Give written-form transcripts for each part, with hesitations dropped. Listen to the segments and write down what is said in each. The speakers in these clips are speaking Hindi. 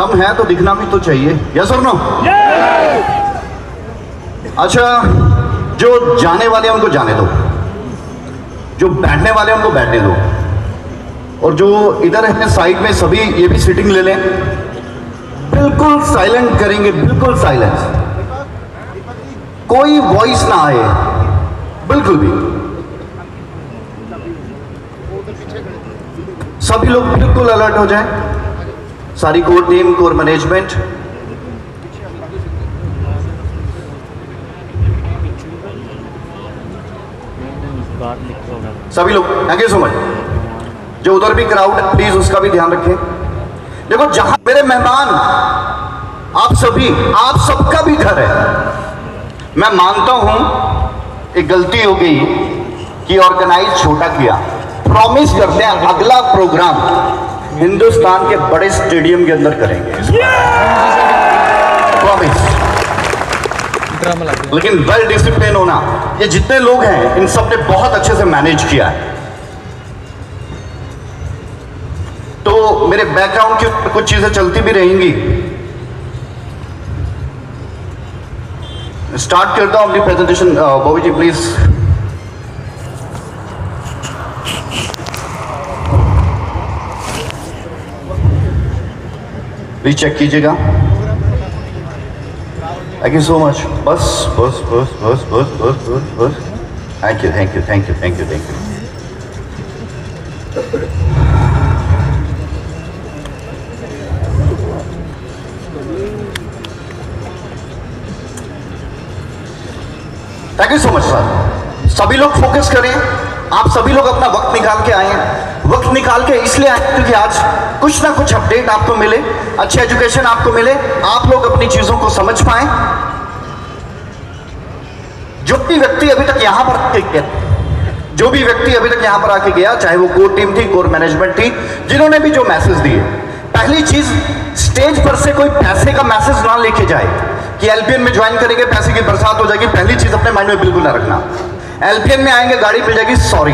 दम है तो दिखना भी तो चाहिए, यस और नो? अच्छा, जो जाने वाले हैं उनको जाने दो, जो बैठने वाले हैं उनको बैठने दो, और जो इधर है साइड में सभी ये भी सीटिंग ले लें। बिल्कुल साइलेंट करेंगे, बिल्कुल साइलेंस, कोई वॉइस ना आए, बिल्कुल भी। सभी लोग बिल्कुल अलर्ट हो जाएं, सारी कोर टीम, कोर मैनेजमेंट। सभी लोग, थैंक यू सो मच। जो उधर भी क्राउड है प्लीज उसका भी ध्यान रखें। देखो, जहां मेरे मेहमान आप सभी, आप सबका भी घर है। मैं मानता हूं एक गलती हो गई कि ऑर्गेनाइज छोटा किया। प्रॉमिस करते हैं अगला प्रोग्राम हिंदुस्तान के बड़े स्टेडियम के अंदर करेंगे, प्रॉमिस। लेकिन वेल डिसिप्लिन होना, ये जितने लोग हैं इन सब ने बहुत अच्छे से मैनेज किया है। तो मेरे बैकग्राउंड की कुछ चीजें चलती भी रहेंगी। स्टार्ट करता हूं अपनी presentation. Bobby ji please. Please check कीजिएगा। Thank you so much. बस बस बस बस बस बस बस बस। Thank you thank you thank you thank you thank you. Thank you so much sir. सभी लोग फोकस करें। आप सभी लोग अपना वक्त निकाल के आए हैं। वक्त निकाल के इसलिए आए क्योंकि आज कुछ ना कुछ अपडेट आपको मिले, अच्छी एजुकेशन आपको मिले, आप लोग अपनी चीजों को समझ पाए। जो भी व्यक्ति अभी तक यहां पर गया, जो भी व्यक्ति अभी तक यहां पर आके गया, चाहे वो कोर टीम थी, कोर मैनेजमेंट थी, जिन्होंने भी जो मैसेज दिए, पहली चीज, स्टेज पर से कोई पैसे का मैसेज ना लेके जाए कि एलपीएन में ज्वाइन करेंगे पैसे की बरसात हो जाएगी। पहली चीज अपने माइंड में बिल्कुल ना रखना। एलपीएन में आएंगे गाड़ी मिल जाएगी, सॉरी।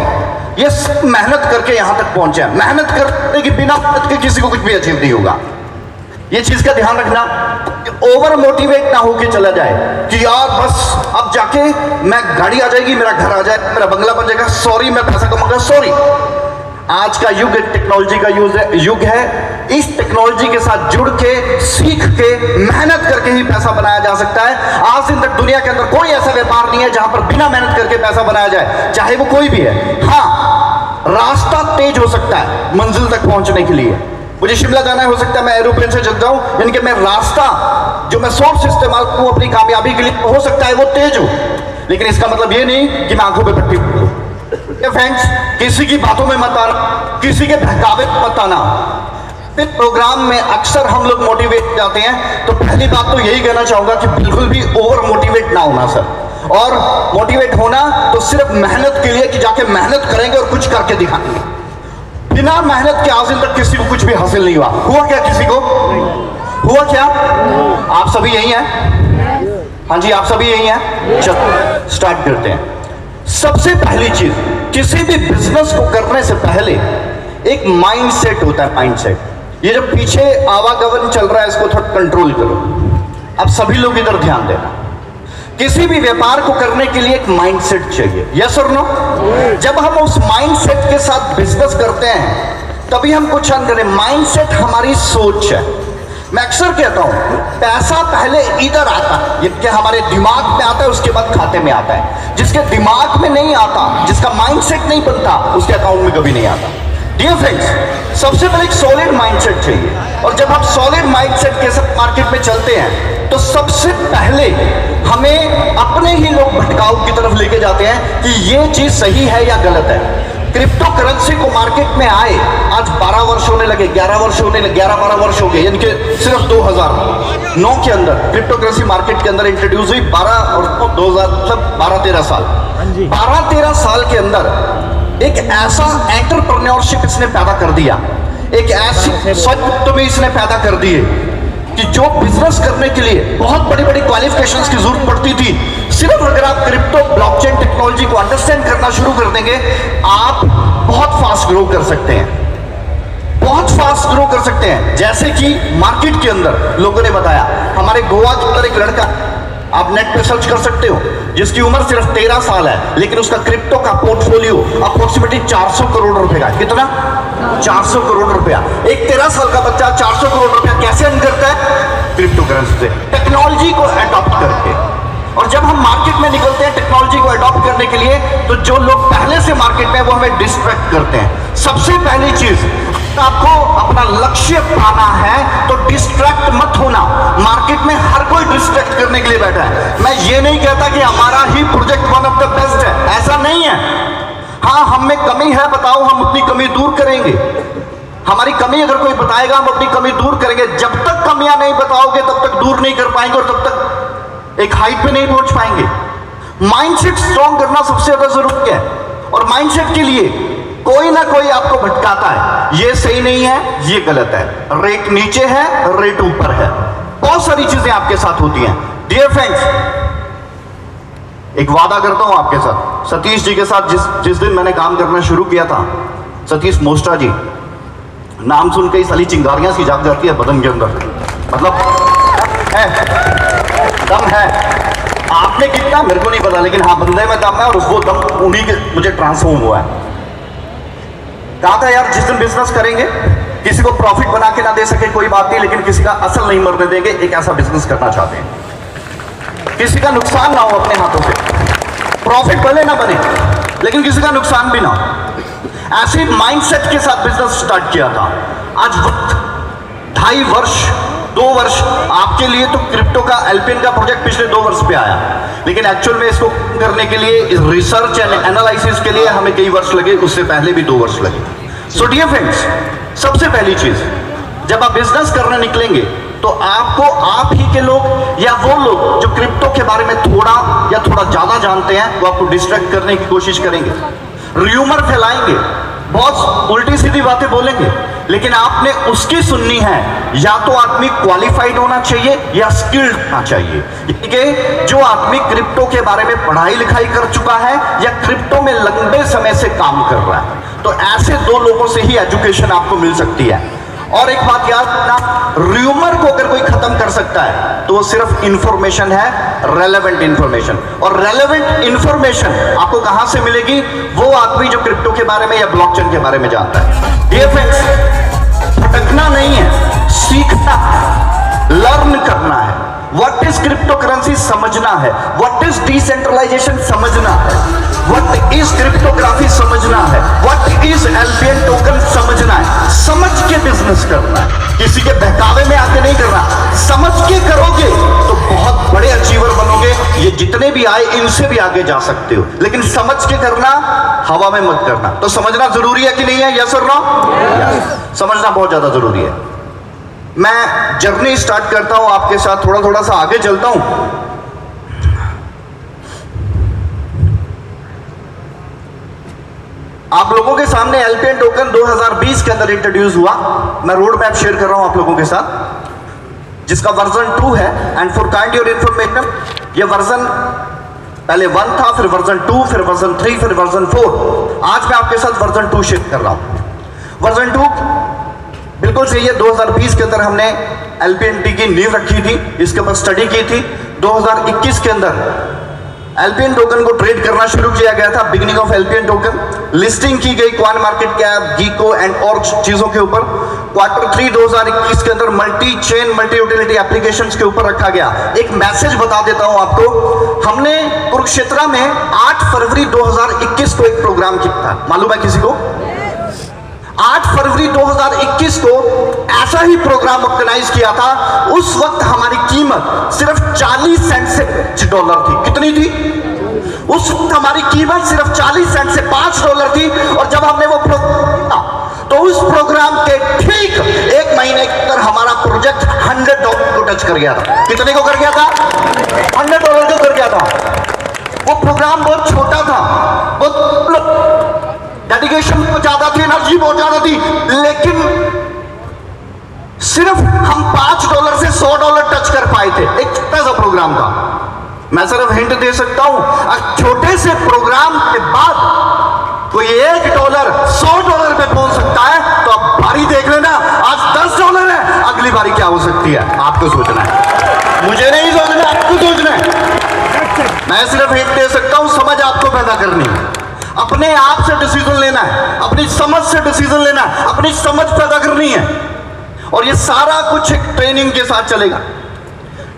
ये सब मेहनत करके यहां तक पहुंचे हैं। मेहनत करने की बिना मेहनत के किसी को कुछ भी अचीव नहीं होगा। ये चीज का ध्यान रखना। ओवर मोटिवेट ना होके चला जाए कि यार बस अब जाके मैं गाड़ी आ जाएगी, मेरा घर आ जाएगा, मेरा बंगला बन जाएगा, सॉरी मैं पैसा कमाऊंगा, सॉरी। आज का युग टेक्नोलॉजी का युग है। इस टेक्नोलॉजी के साथ जुड़ के, सीख के, मेहनत करके ही पैसा बनाया जा सकता है। आज दिन तक दुनिया के अंदर कोई ऐसा व्यापार नहीं है जहां पर बिना मेहनत करके पैसा बनाया जाए, चाहे वो कोई भी है। हाँ, रास्ता तेज हो सकता है मंजिल तक पहुंचने के लिए। मुझे शिमला जाना है, हो सकता है मैं एरोप्लेन से चल जाऊं, यानी कि मैं रास्ता जो मैं सोर्स इस्तेमाल करूं अपनी कामयाबी के लिए, हो सकता है वो तेज हो, लेकिन इसका मतलब ये नहीं कि मैं आंखों पे पट्टी लूं। फ्रेंड्स, किसी की बातों में मत आना, किसी के बहकावे में मत आना। इस प्रोग्राम में अक्सर हम लोग मोटिवेट जाते हैं, तो पहली बात तो यही कहना चाहूंगा कि बिल्कुल भी ओवर मोटिवेट ना होना सर। और मोटिवेट होना तो सिर्फ मेहनत के लिए कि जाके मेहनत करेंगे और कुछ करके दिखाएंगे। बिना मेहनत के आज दिन तक किसी को कुछ भी हासिल नहीं हुआ। हुआ क्या किसी को? हुआ क्या? आप सभी यही हैं? हाँ जी, आप सभी यही हैं। चलो स्टार्ट करते हैं। सबसे पहली चीज, किसी भी बिजनेस को करने से पहले एक माइंडसेट होता है। माइंडसेट, ये जो पीछे आवागमन चल रहा है इसको थोड़ा कंट्रोल करो। अब सभी लोग इधर ध्यान देना। किसी भी व्यापार को करने के लिए एक माइंडसेट चाहिए, यस और नो? जब हम उस माइंडसेट के साथ बिजनेस करते हैं तभी हम कुछ अर्न करें। माइंडसेट हमारी सोच है। मैं अक्सर कहता हूं, पैसा पहले इधर आता है, ये हमारे दिमाग में आता है, उसके बाद खाते में आता है। जिसके दिमाग में नहीं आता, जिसका माइंडसेट नहीं बनता, उसके अकाउंट में कभी नहीं आता। डियर फ्रेंड्स, सबसे पहले एक सॉलिड माइंडसेट चाहिए। और जब हम सॉलिड माइंडसेट के साथ मार्केट में चलते हैं तो सबसे पहले हमें अपने ही लोग भटकाव की तरफ लेके जाते हैं कि ये चीज सही है या गलत है। क्रिप्टो करेंसी को मार्केट में आए आज 12 वर्ष होने लगे, 11 वर्ष होने लगे, 11-12 वर्ष हो गए, यानी कि सिर्फ 2009 के अंदर क्रिप्टो करेंसी मार्केट के अंदर इंट्रोड्यूस हुई। 12 और 2000 मतलब 12-13 साल, 12-13 साल के अंदर एक ऐसा एंटरप्रेन्योरशिप इसने पैदा कर दिया, एक ऐसी सच में इसने पैदा कर दिए कि जो बिजनेस करने के लिए बहुत बड़ी बड़ी क्वालिफिकेशंस की जरूरत पड़ती थी, सिर्फ अगर आप क्रिप्टो ब्लॉकचेन टेक्नोलॉजी को अंडरस्टैंड करना शुरू कर देंगे, आप बहुत फास्ट ग्रो कर सकते हैं। बहुत फास्ट ग्रो कर सकते हैं। जैसे कि मार्केट के अंदर लोगों ने बताया, हमारे गोवा के अंदर एक लड़का, आप नेट पे सर्च कर सकते हो, जिसकी उम्र सिर्फ 13 साल है, लेकिन उसका क्रिप्टो का पोर्टफोलियो अप्रोक्सीमेटली 400 करोड़ रुपए का है। कितना? 400 करोड़ रुपया। एक 13 साल का बच्चा 400 करोड़ रुपया कैसे अर्न करता है? क्रिप्टो करेंसी से, टेक्नोलॉजी को अडॉप्ट करके। और जब हम मार्केट में निकलते हैं टेक्नोलॉजी को अडॉप्ट करने के लिए, तो जो लोग पहले से मार्केट में, वो हमें डिस्ट्रैक्ट करते हैं। सबसे पहली चीज, आपको अपना लक्ष्य पाना है तो डिस्ट्रैक्ट मत होना। मार्केट में हर कोई डिस्ट्रैक्ट करने के लिए बैठा है। मैं ये नहीं कहता कि हमारा ही project one of the best है, ऐसा नहीं है। हाँ, हम में कमी है, बताओ, हम अपनी कमी दूर करेंगे। हमारी कमी अगर कोई बताएगा, हम अपनी कमी दूर करेंगे। जब तक कमियां नहीं बताओगे तब तक दूर नहीं कर पाएंगे, और तब तक एक हाइट पे नहीं पहुंच पाएंगे। माइंडसेट स्ट्रॉन्ग करना सबसे ज्यादा जरूरी है, और माइंडसेट के लिए कोई ना कोई आपको भटकाता है, ये सही नहीं है, ये गलत है, रेट नीचे है, रेट ऊपर है, बहुत सारी चीजें आपके साथ होती हैं। डियर फ्रेंड्स, एक वादा करता हूं आपके साथ, सतीश जी के साथ जिस दिन मैंने काम करना शुरू किया था, सतीश मोस्टा जी, नाम सुन के साली चिंगारियां सी जाग जाती है बदन के अंदर, मतलब है, दम है। आपने कितना मेरे को नहीं पता, लेकिन हाँ, बंदे में दम है, और वो दम उन्हीं के मुझे ट्रांसफॉर्म हुआ है। कहा था यार, जिस दिन बिजनेस करेंगे, किसी को प्रॉफिट बना के ना दे सके कोई बात नहीं, लेकिन किसी का असल नहीं मरने देंगे, एक ऐसा बिजनेस करना चाहते हैं। किसी का नुकसान ना हो अपने हाथों से, प्रॉफिट भले ना बने, लेकिन किसी का नुकसान भी ना हो। ऐसे माइंडसेट के साथ बिजनेस स्टार्ट किया था। आज वक्त 2.5 वर्ष 2 वर्ष आपके लिए तो क्रिप्टो का एल्पिन का प्रोजेक्ट पिछले 2 वर्ष पे आया, लेकिन एक्चुअल में इसको करने के लिए, इस रिसर्च एंड एनालिसिस के लिए हमें कई वर्ष लगे, उससे पहले भी 2 वर्ष लगे। सो डियर फ्रेंड्स, सबसे पहली चीज, जब आप बिजनेस करने निकलेंगे तो आपको आप ही के लोग या वो लोग जो क्रिप्टो के बारे में थोड़ा या थोड़ा ज्यादा जानते हैं, वो आपको डिस्ट्रैक्ट करने की कोशिश करेंगे, र्यूमर फैलाएंगे, बहुत उल्टी सीधी बातें बोलेंगे, लेकिन आपने उसकी सुननी है। या तो आदमी क्वालिफाइड होना चाहिए या स्किल्ड होना चाहिए, कि जो आदमी क्रिप्टो के बारे में पढ़ाई लिखाई कर चुका है या क्रिप्टो में लंबे समय से काम कर रहा है। तो ऐसे 2 लोगों से ही एजुकेशन आपको मिल सकती है। और एक बात याद रखना, र्यूमर को अगर कोई खत्म कर सकता है तो वो सिर्फ इंफॉर्मेशन है, रेलेवेंट इंफॉर्मेशन। और रेलेवेंट इंफॉर्मेशन आपको कहां से मिलेगी? वो आदमी जो क्रिप्टो के बारे में या ब्लॉकचेन के बारे में जानता है। डियर फ्रेंड्स, भटकना नहीं है, सीखना है, लर्न करना है। व्हाट इज क्रिप्टो करेंसी समझना है, व्हाट इज डिसेंट्रलाइजेशन समझना है, व्हाट इज क्रिप्टोग्राफी समझना है, व्हाट इज एल्पियन टोकन समझना है। समझ के बिजनेस करना है, किसी के बहकावे में आके नहीं करना। समझ के करोगे तो बहुत बड़े अचीवर बनोगे, ये जितने भी आए इनसे भी आगे जा सकते हो, लेकिन समझ के करना, हवा में मत करना। तो समझना जरूरी है कि नहीं है? यस और नो? समझना बहुत ज्यादा जरूरी है। मैं जर्नी स्टार्ट करता हूं आपके साथ, थोड़ा सा आगे चलता हूं। आप लोगों के सामने एल्पियन टोकन 2020 के अंदर इंट्रोड्यूस हुआ। मैं रोड मैप शेयर कर रहा हूं आप लोगों के साथ, जिसका वर्जन 2 है। And for kind your information, ये वर्जन पहले 1 था, फिर वर्जन 2, फिर वर्जन 3, फिर वर्जन 4। आज मैं आपके साथ वर्जन 2 शेयर कर रहा हूं। वर्जन 2 बिल्कुल सही है। 2020 के अंदर हमने एलपीएनटी की नींव रखी थी, इसके ऊपर स्टडी की थी। 2021 के अंदर एलपीएन टोकन को ट्रेड करना शुरू किया गया था। Beginning of LPN token listing की गई क्वान मार्केट कैप, गीको एंड और चीजों के ऊपर। क्वार्टर 3 2021 के अंदर multi chain multi utility applications के ऊपर रखा गया। एक मैसेज बता देता हूं आपको, हमने कुरुक्षेत्र में 8 फरवरी 2021 को एक प्रोग्राम किया था। मालूम है किसी को? 8 फरवरी 2021 को ऐसा ही प्रोग्राम ऑर्गेनाइज किया था। उस वक्त हमारी कीमत सिर्फ 40 सेंट से $5 थी। कितनी थी? उस वक्त हमारी कीमत सिर्फ 40 सेंट से $5 थी। और जब हमने वो प्रोग्राम, तो उस प्रोग्राम के ठीक 1 महीने के अंदर हमारा प्रोजेक्ट $100 को टच कर गया था। कितने को कर गया था? $100 को कर गया था। वो प्रोग्राम बहुत छोटा था, बहुत डेडिकेशन बहुत ज्यादा थी, एनर्जी बहुत ज्यादा थी, लेकिन सिर्फ हम $5 से $100 टच कर पाए थे। एक छोटा सा प्रोग्राम था। मैं सिर्फ हिंट दे सकता हूं, छोटे से प्रोग्राम के बाद कोई $1 $100 पे पहुंच सकता है, तो आप भारी देख लेना। हो सकती है, आपको सोचना है, मुझे नहीं सोचना, आपको सोचना है। मैं सिर्फ एक दे सकता हूं, समझ आपको पैदा करनी है, अपने आप से डिसीजन लेना है, अपनी समझ से डिसीजन लेना है, अपनी समझ पैदा करनी है, और ये सारा कुछ एक ट्रेनिंग के साथ चलेगा।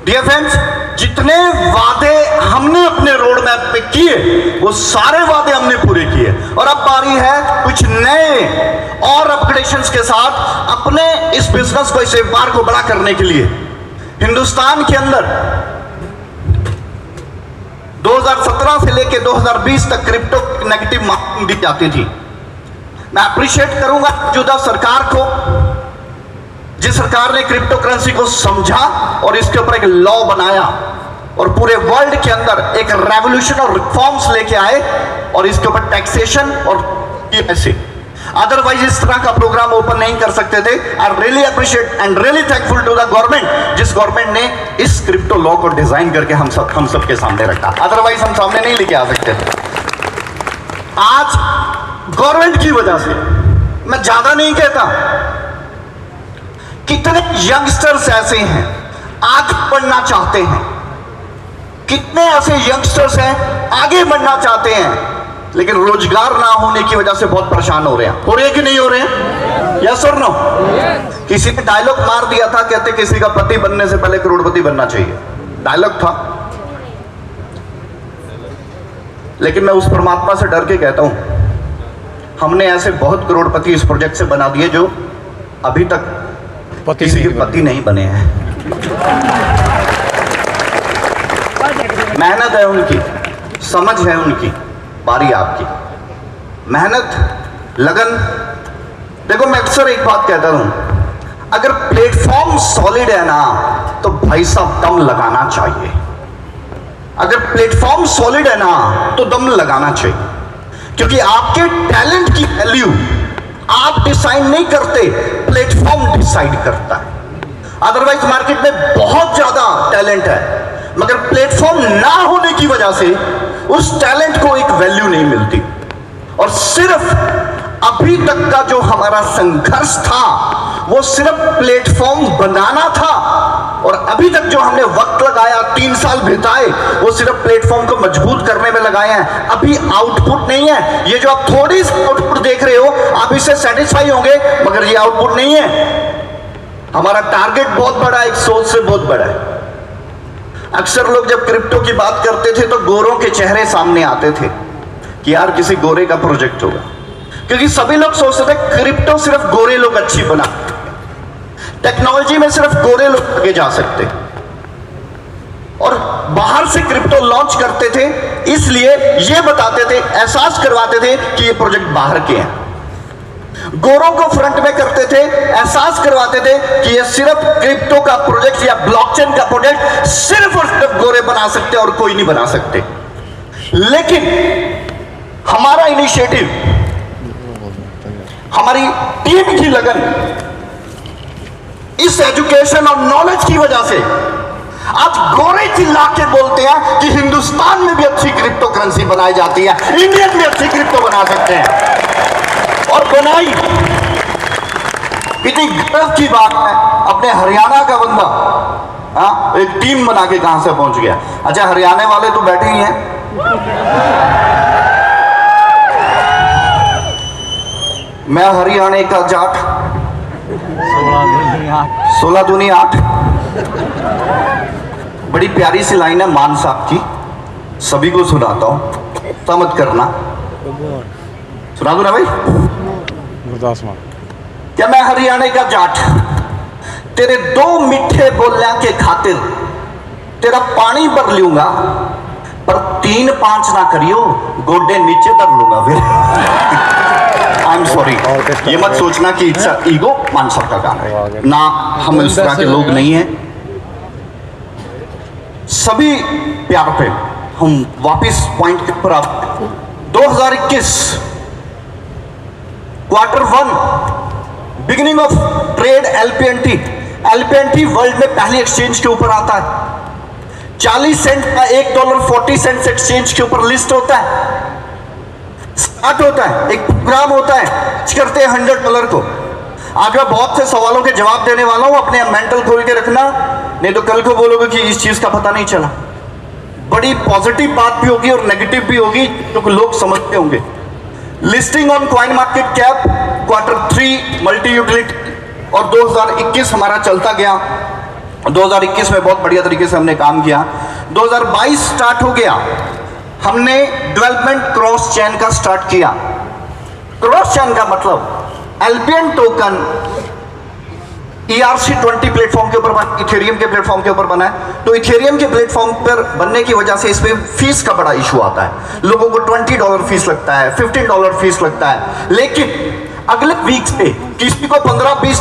डियर फ्रेंड्स, जितने वादे हमने अपने रोड मैप पे किए वो सारे वादे हमने पूरे किए, और अब बारी है कुछ नए और अपग्रेडेशंस के साथ अपने इस बिजनेस को, इस व्यापार को बड़ा करने के लिए। हिंदुस्तान के अंदर 2017 से लेकर 2020 तक क्रिप्टो नेगेटिव मार्किंग दी जाती थी। मैं अप्रिशिएट करूंगा मौजूदा सरकार को, जिस सरकार ने क्रिप्टो करेंसी को समझा और इसके ऊपर एक लॉ बनाया और पूरे वर्ल्ड के अंदर एक रेवोल्यूशन और रिफॉर्म्स लेके आए, और इसके ऊपर टैक्सेशन और ऐसे अदरवाइज इस तरह का प्रोग्राम ओपन नहीं कर सकते थे। I really appreciate and really thankful to the government, जिस गवर्नमेंट ने इस क्रिप्टो लॉ को डिजाइन करके हम सब के सामने रखा, अदरवाइज हम सामने नहीं लेके आ सकते थे। आज गवर्नमेंट की वजह से, मैं ज्यादा नहीं कहता, कितने यंगस्टर्स ऐसे हैं आगे बढ़ना चाहते हैं, कितने ऐसे यंगस्टर्स हैं आगे बढ़ना चाहते हैं, लेकिन रोजगार ना होने की वजह से बहुत परेशान हो रहे हैं। हो रहे हैं कि नहीं हो रहे हैं? यस और नो? किसी ने डायलॉग मार दिया था, कहते किसी का पति बनने से पहले करोड़पति बनना चाहिए, डायलॉग था। लेकिन मैं उस परमात्मा से डर के कहता हूं, हमने ऐसे बहुत करोड़पति इस प्रोजेक्ट से बना दिए जो अभी तक किसी के पति नहीं बने हैं। मेहनत है उनकी, समझ है उनकी, बारी आपकी। मेहनत, लगन। देखो मैं अक्सर एक बात कहता हूं, अगर प्लेटफॉर्म सॉलिड है ना तो भाई साहब दम लगाना चाहिए। अगर प्लेटफॉर्म सॉलिड है ना तो दम लगाना चाहिए, क्योंकि आपके टैलेंट की वैल्यू आप डिसाइड नहीं करते, प्लेटफॉर्म डिसाइड करता है। अदरवाइज मार्केट में बहुत ज्यादा टैलेंट है, मगर प्लेटफॉर्म ना होने की वजह से उस टैलेंट को एक वैल्यू नहीं मिलती। और सिर्फ अभी तक का जो हमारा संघर्ष था वो सिर्फ प्लेटफॉर्म बनाना था, और अभी तक जो हमने वक्त लगाया, 3 साल बिताए, वो सिर्फ प्लेटफॉर्म को मजबूत करने में लगाए हैं। अभी आउटपुट नहीं है। ये जो आप थोड़ी सी आउटपुट देख रहे हो, आप इससे सेटिस्फाई होंगे, मगर ये आउटपुट नहीं है। हमारा टारगेट बहुत बड़ा है, एक सोच से बहुत बड़ा है। अक्सर लोग जब क्रिप्टो की बात करते थे तो गोरों के चेहरे सामने आते थे कि यार किसी गोरे का प्रोजेक्ट होगा, क्योंकि सभी लोग सोचते थे क्रिप्टो सिर्फ गोरे लोग अच्छी बना, टेक्नोलॉजी में सिर्फ गोरे लोग आगे जा सकते, और बाहर से क्रिप्टो लॉन्च करते थे, इसलिए ये बताते थे, एहसास करवाते थे कि ये प्रोजेक्ट बाहर के हैं। गोरों को फ्रंट में करते थे, एहसास करवाते थे कि ये सिर्फ क्रिप्टो का प्रोजेक्ट या ब्लॉकचेन का प्रोजेक्ट सिर्फ और सिर्फ गोरे बना सकते और कोई नहीं बना सकते। लेकिन हमारा इनिशिएटिव, हमारी टीम की लगन, इस एजुकेशन और नॉलेज की वजह से आज गोरे चिल्ला के बोलते हैं कि हिंदुस्तान में भी अच्छी क्रिप्टो करेंसी बनाई जाती है, इंडियन भी अच्छी क्रिप्टो बना सकते हैं, और बनाई। कितनी गर्व की बात है, अपने हरियाणा का बंदा, हाँ, एक टीम बना के कहां से पहुंच गया। अच्छा, हरियाणा वाले तो बैठे ही हैं, मैं हरियाणा का जाट, 16 दूनी 8। बड़ी प्यारी सी लाइन है मान साहब की, सभी को सुनाता हूं, समझ करना। सुना दो ना भाई। क्या मैं हरियाणा का जाट, तेरे 2 मीठे बोलियां के खातिर तेरा पानी भर लूंगा, पर 3-5 ना करियो, गोडे नीचे धर लूंगा फिर। आई एम सॉरी, ये मत सोचना कि इट्स ईगो, मान साहब का गाना है ना, हम इस तरह के लोग नहीं हैं। सभी प्यार पे हम वापस पॉइंट के ऊपर आते हैं। 2021 Q1 beginning of trade LPNT world में पहली एक्सचेंज के ऊपर आता है। 40 सेंट का $1 40 सेंट एक्सचेंज के ऊपर लिस्ट होता है, स्टार्ट होता है, एक प्रोग्राम होता है, करते हैं $100 को। आज मैं बहुत से सवालों के जवाब देने वाला हूं, अपने मेंटल खोल के रखना, नहीं तो कल को बोलोगे कि इस चीज का पता नहीं चला। बड़ी पॉजिटिव बात भी होगी और नेगेटिव भी होगी, क्योंकि लोग समझते होंगे। Listing on coin market cap Q3 multi utility और 2021 हमारा चलता गया। 2021 में बहुत बढ़िया तरीके से हमने काम किया। 2022 स्टार्ट हो गया, हमने डेवलपमेंट क्रॉस चेन का स्टार्ट किया। क्रॉस चेन का मतलब एल्पियन टोकन ERC20 प्लेटफॉर्म के ऊपर बना, इथेरियम के प्लेटफॉर्म के ऊपर बना है। तो इथेरियम के प्लेटफॉर्म पर बनने की वजह से इसमें फीस का बड़ा इशू आता है। लोगों को $20 फीस लगता है, $15 फीस लगता है। लेकिन अगले वीक से किसी को 15-20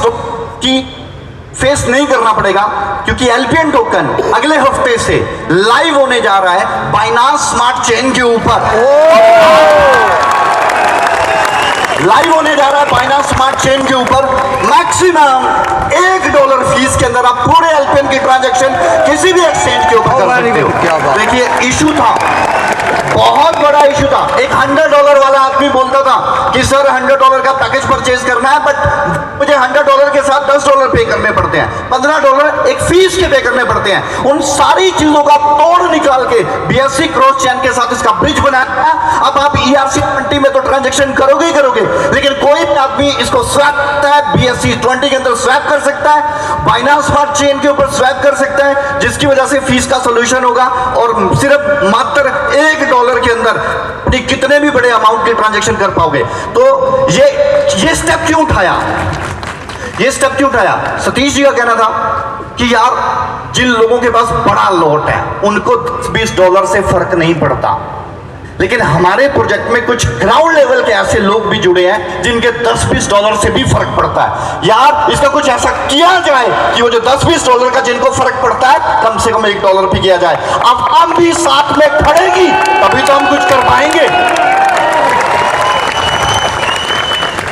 की फेस नहीं करना पड़ेगा, क्योंकि एल्पियन टोकन अगले हफ्ते से लाइव होने जा रहा है बाइनांस स्मार्ट चेन के ऊपर। लाइव होने जा रहा है बाइनांस स्मार्ट चेन के ऊपर। मैक्सिमम $1 फीस के अंदर आप पूरे एल्पियन की ट्रांजैक्शन किसी भी एक्सचेंज के ऊपर कर सकते हो। देखिए इशू था, बहुत बड़ा इशू था। एक $100 वाला आदमी बोलता था कि सर $100 का पैकेज परचेज करना है, बट मुझे $100 के साथ $10 पे करने पड़ते हैं, $15 एक फीस के पे करने पड़ते हैं। उन सारी चीजों का तोड़ निकाल के BSC क्रॉस चेन के साथ इसका ब्रिज बनाया है। अब आप ERC20 में तो ट्रांजेक्शन करोगे ही करोगे, लेकिन कोई भी आदमी इसको स्वैप करता है, BSC20 के अंदर स्वैप कर सकता है, बाइनांस स्मार्ट चेन के ऊपर स्वैप कर सकता है, जिसकी वजह से फीस का सोल्यूशन होगा। और सिर्फ मात्र $1 के अंदर कितने भी बड़े अमाउंट के ट्रांजैक्शन कर पाओगे। तो ये स्टेप क्यों उठाया? ये स्टेप क्यों उठाया? सतीश जी का कहना था कि यार जिन लोगों के पास बड़ा लॉट है उनको $20 से फर्क नहीं पड़ता, लेकिन हमारे प्रोजेक्ट में कुछ ग्राउंड लेवल के ऐसे लोग भी जुड़े हैं जिनके $10-20 से भी फर्क पड़ता है। यार इसका कुछ ऐसा किया जाए कि वो जो $10-20 का जिनको फर्क पड़ता है कम से कम $1 भी किया जाए। अब हम भी साथ में खड़ेगी तभी तो हम कुछ कर पाएंगे।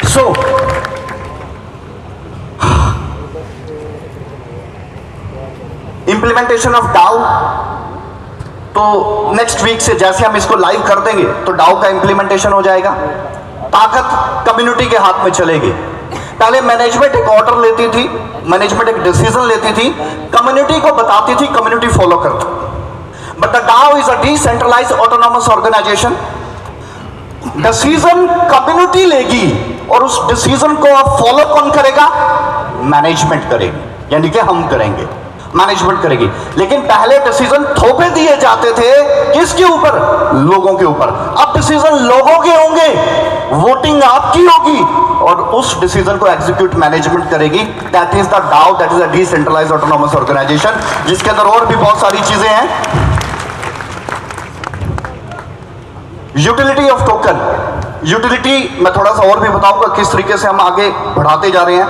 सो इंप्लीमेंटेशन ऑफ डाउ, तो नेक्स्ट वीक से जैसे हम इसको लाइव कर देंगे तो डाउ का इंप्लीमेंटेशन हो जाएगा। ताकत कम्युनिटी के हाथ में चलेगी। पहले मैनेजमेंट एक ऑर्डर लेती थी, मैनेजमेंट एक डिसीजन लेती थी, कम्युनिटी को बताती थी, कम्युनिटी फॉलो करती। But the DAO is a decentralised autonomous organisation. Decision community लेगी और उस डिसीजन को अब फॉलो कौन करेगा? मैनेजमेंट करेगी, यानी कि हम करेंगे, मैनेजमेंट करेगी। लेकिन पहले डिसीजन थोपे दिए जाते थे किसके ऊपर? लोगों के ऊपर। अब डिसीजन लोगों के होंगे, वोटिंग आपकी होगी और उस डिसीजन को एग्जीक्यूट मैनेजमेंट करेगी। That is the DAO, that is a decentralised autonomous organisation, जिसके अंदर और भी बहुत सारी चीजें हैं। यूटिलिटी ऑफ टोकन, यूटिलिटी मैं थोड़ा सा और भी बताऊंगा किस तरीके से हम आगे बढ़ाते जा रहे हैं।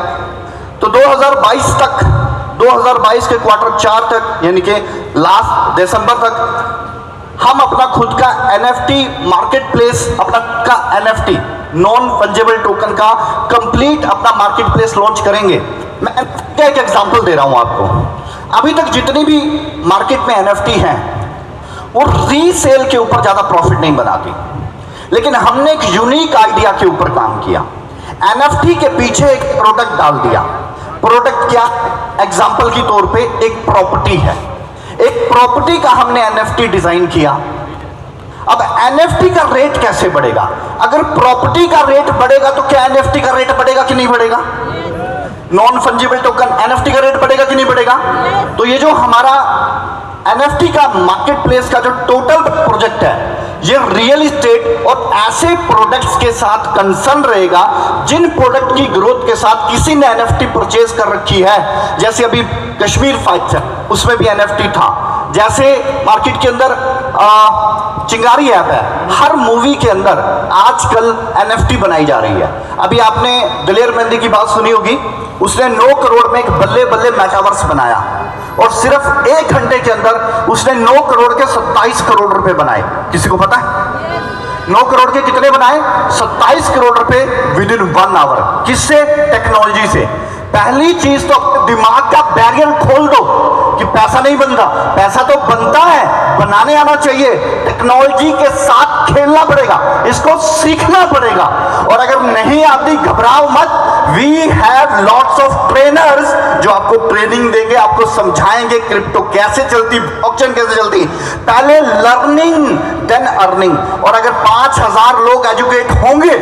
तो 2022 तक, 2022 के Q4 तक, यानी कि लास्ट दिसंबर तक हम अपना खुद का NFT मार्केट प्लेस, अपना का NFT नॉन फंजेबल टोकन का कंप्लीट अपना मार्केट प्लेस लॉन्च करेंगे। मैं एक एग्जांपल दे रहा हूं आपको। अभी तक जितनी भी मार्केट में NFT हैं वो रीसेल के ऊपर ज्यादा प्रॉफिट नहीं बनाती, लेकिन हमने एक यूनिक आइडिया के ऊपर काम किया। NFT के पीछे एक प्रोडक्ट डाल दिया। प्रोडक्ट क्या? एग्जाम्पल की तौर पे एक प्रॉपर्टी है। एक प्रॉपर्टी का हमने NFT डिजाइन किया। अब NFT का रेट कैसे बढ़ेगा? अगर प्रॉपर्टी का रेट बढ़ेगा तो क्या NFT का रेट बढ़ेगा कि नहीं बढ़ेगा? नॉन फंजिबल टोकन NFT का रेट बढ़ेगा कि नहीं बढ़ेगा? तो ये जो हमारा NFT का मार्केट प्लेस का जो टोटल प्रोजेक्ट है, ये रियल इस्टेट और ऐसे प्रोडक्ट्स के साथ कंसर्न रहेगा जिन प्रोडक्ट की ग्रोथ के साथ किसी ने NFT परचेज कर रखी है। जैसे अभी कश्मीर फाइट्स है, उसमें भी NFT था। जैसे मार्केट के अंदर चिंगारी ऐप है, हर मूवी के अंदर आजकल NFT बनाई जा रही है। अभी आपने दिलेर मेहंदी की बात सुनी होगी, उसने 9 करोड़ में एक बल्ले बल्ले मेटावर्स बनाया और सिर्फ 1 घंटे के अंदर उसने 9 करोड़ के 27 करोड़ रुपए बनाए। किसी को पता है 9 करोड़ के कितने बनाए? 27 करोड़ रुपए विद इन 1 आवर। किससे? टेक्नोलॉजी से। पहली चीज तो अपने दिमाग का बैरियर खोल दो कि पैसा नहीं बनता। पैसा तो बनता है, बनाने आना चाहिए। टेक्नोलॉजी के साथ खेलना पड़ेगा, इसको सीखना पड़ेगा। और अगर नहीं आती घबराओ मत, we have lots of trainers जो आपको ट्रेनिंग देंगे, आपको समझाएंगे क्रिप्टो कैसे चलती, ब्लॉकचेन कैसे चलती। पहले लर्निंग देन अर्निंग। और अगर 5000 लोग एजुकेट होंगे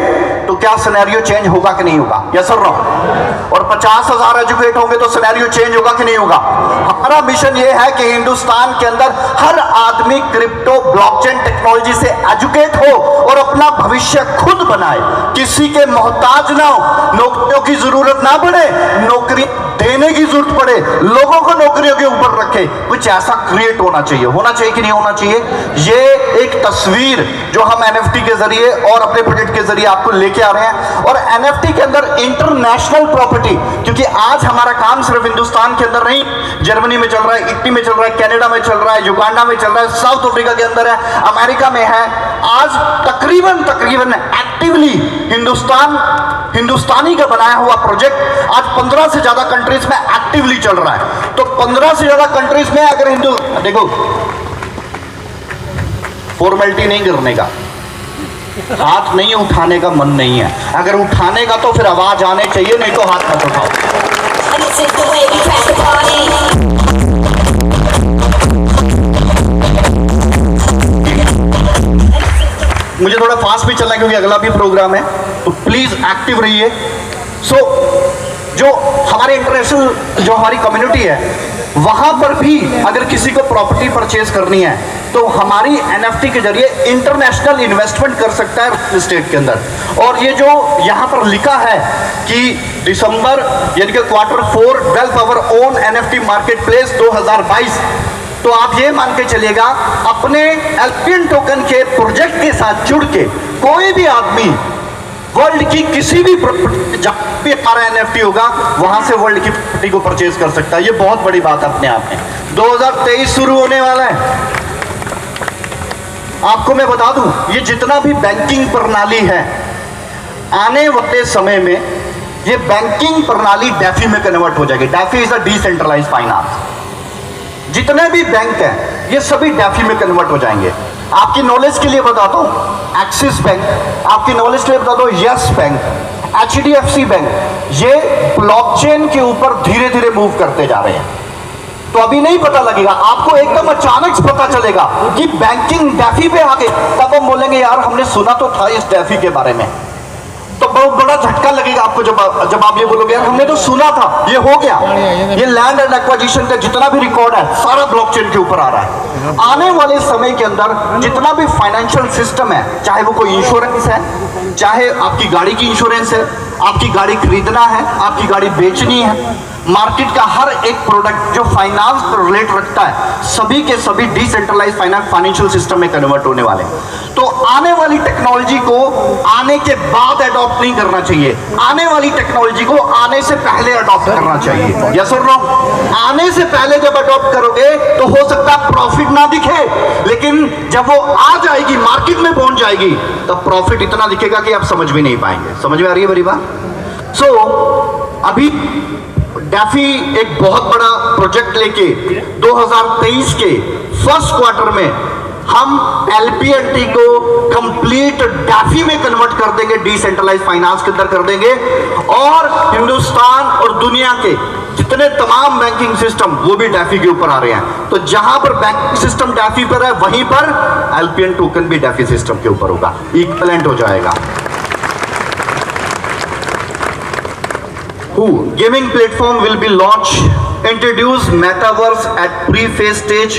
तो क्या सिनेरियो चेंज होगा कि नहीं होगा? यस और नो? और 50,000 एजुकेट होंगे तो सिनेरियो चेंज होगा कि नहीं होगा? हमारा मिशन यह है कि हिंदुस्तान के अंदर हर आदमी क्रिप्टो ब्लॉकचेन टेक्नोलॉजी से एजुकेट हो और अपना भविष्य खुद बनाए, किसी के मोहताज ना हो, नौकरियों की जरूरत ना पड़े, नौकरी देने की जरूरत पड़े, लोगों को नौकरियों के ऊपर रखे। कुछ ऐसा क्रिएट होना चाहिए कि नहीं होना चाहिए? ये एक तस्वीर जो हम एनएफटी के जरिए और अपने प्रोजेक्ट के जरिए आपको लेके आ रहे हैं। और एनएफटी के अंदर इंटरनेशनल प्रॉपर्टी, क्योंकि आज हमारा काम सिर्फ हिंदुस्तान के अंदर नहीं, जर्मनी में चल रहा है, इटली में चल रहा है, कनाडा में चल रहा है, युगांडा में चल रहा है, साउथ अफ्रीका के अंदर है, अमेरिका में है। आज तकरीबन एक्टिवली हिंदुस्तानी का बनाया हुआ प्रोजेक्ट आज 15 से ज्यादा कंट्रीज में एक्टिवली चल रहा है। तो 15 से ज्यादा कंट्रीज में अगर देखो, फॉर्मेलिटी नहीं करने का, हाथ नहीं उठाने का मन नहीं है, अगर उठाने का तो फिर आवाज आने चाहिए, नहीं तो हाथ मत उठाओ। मुझे थोड़ा फास्ट भी चलना है क्योंकि अगला भी प्रोग्राम है, तो प्लीज एक्टिव रहिए। सो जो हमारे इंटरनेशनल जो हमारी कम्युनिटी है, वहां पर भी अगर किसी को प्रॉपर्टी परचेज करनी है तो हमारी एनएफटी के जरिए इंटरनेशनल इन्वेस्टमेंट कर सकता है रियल एस्टेट के अंदर। और ये जो यहां पर लिखा है कि दिसंबर यानी कि Q4 develop our own NFT market place 2022, तो आप ये मान के चलिएगा अपने एल्पियन टोकन के प्रोजेक्ट के साथ जुड़ के कोई भी आदमी वर्ल्ड की किसी भी जहां भी हमारा एनएफटी होगा वहां से वर्ल्ड की प्रॉपर्टी को परचेज कर सकता है। ये बहुत बड़ी बात अपने आप में। 2023 शुरू होने वाला है। आपको मैं बता दूं, ये जितना भी बैंकिंग प्रणाली है, आने वाले समय में ये बैंकिंग प्रणाली डैफी में कन्वर्ट हो जाएगी। DeFi is a decentralised finance. जितने भी बैंक हैं ये सभी डैफी में कन्वर्ट हो जाएंगे। आपकी नॉलेज के लिए बताता हूं, एक्सिस बैंक, आपकी नॉलेज के लिए बताता हूं, यस बैंक, एचडीएफसी बैंक, ये ब्लॉकचेन के ऊपर धीरे धीरे मूव करते जा रहे हैं। तो अभी नहीं पता लगेगा आपको, एकदम अचानक से पता चलेगा कि बैंकिंग डैफी पे आ गई, तब हम बोलेंगे यार हमने सुना तो था इस डैफी के बारे में। तो बहुत बड़ा झटका लगेगा आपको जब आप ये बोलोगे यार हमने तो सुना था, ये हो गया। ये लैंड एंड एक्विजिशन का जितना भी रिकॉर्ड है सारा ब्लॉकचेन के ऊपर आ रहा है। आने वाले समय के अंदर जितना भी फाइनेंशियल सिस्टम है, चाहे वो कोई इंश्योरेंस है, चाहे आपकी गाड़ी की इंश्योरेंस है, आपकी गाड़ी खरीदना है, आपकी गाड़ी बेचनी है, मार्केट का हर एक प्रोडक्ट जो फाइनेंस पर रिलेट रखता है, सभी के सभी डिसेंट्रलाइज्ड फाइनेंशियल सिस्टम में कन्वर्ट होने वाले। तो आने वाली टेक्नोलॉजी को आने के बाद अडॉप्ट नहीं करना चाहिए, आने वाली टेक्नोलॉजी को आने से पहले अडॉप्ट करना चाहिए। यस और नो? आने से पहले जब अडॉप्ट करोगे तो हो सकता है प्रॉफिट ना दिखे, लेकिन जब वो आ जाएगी, मार्केट में पहुंच जाएगी, तब प्रॉफिट इतना दिखेगा कि आप समझ भी नहीं पाएंगे। समझ में आ रही है मेरी बात? सो अभी डैफी एक बहुत बड़ा प्रोजेक्ट लेके 2023 के फर्स्ट क्वार्टर में हम एलपीएनटी को कंप्लीट डैफी में कन्वर्ट कर देंगे, डिसेंट्रलाइज्ड फाइनेंस के अंदर कर देंगे, और हिंदुस्तान और दुनिया के जितने तमाम बैंकिंग सिस्टम वो भी डैफी के ऊपर आ रहे हैं। तो जहां पर बैंकिंग सिस्टम डैफी पर है वहीं पर एलपीएन टोकन भी डैफी सिस्टम के ऊपर होगा, इक्विवेलेंट हो जाएगा। Gaming platform will be launched, introduce metaverse at pre-phase stage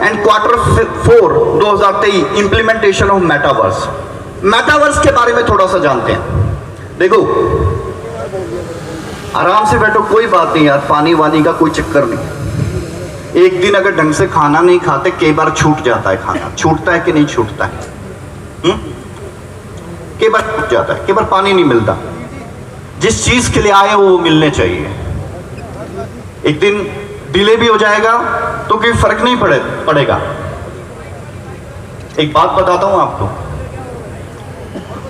and Q4 2023 implementation of metaverse। metaverse के बारे में थोड़ा सा जानते हैं। देखो आराम से बैठो, कोई बात नहीं यार, पानी वानी का कोई चक्कर नहीं। एक दिन अगर ढंग से खाना नहीं खाते, कई बार छूट जाता है खाना। छूटता है कि नहीं छूटता है? कई बार छूट जाता है, कई बार पानी नहीं मिलता। जिस चीज के लिए आए वो मिलने चाहिए। एक दिन डिले भी हो जाएगा तो कोई फर्क नहीं पड़ेगा। एक बात बताता हूं आपको,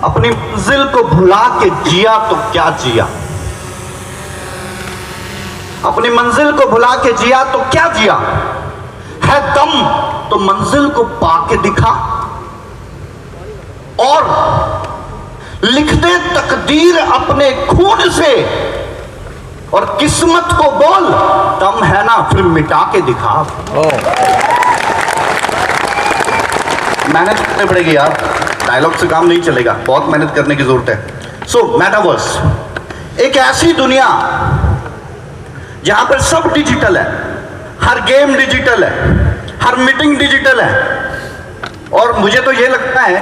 अपनी मंजिल को भुला के जिया तो क्या जिया, अपनी मंजिल को भुला के जिया तो क्या जिया, है दम तो मंजिल को पाके दिखा, और लिख दे तकदीर अपने खून से और किस्मत को बोल दम है ना फिर मिटा के दिखा। मेहनत करनी पड़ेगी यार, डायलॉग से काम नहीं चलेगा, बहुत मेहनत करने की जरूरत है। सो मेटावर्स एक ऐसी दुनिया जहां पर सब डिजिटल है, हर गेम डिजिटल है, हर मीटिंग डिजिटल है। और मुझे तो ये लगता है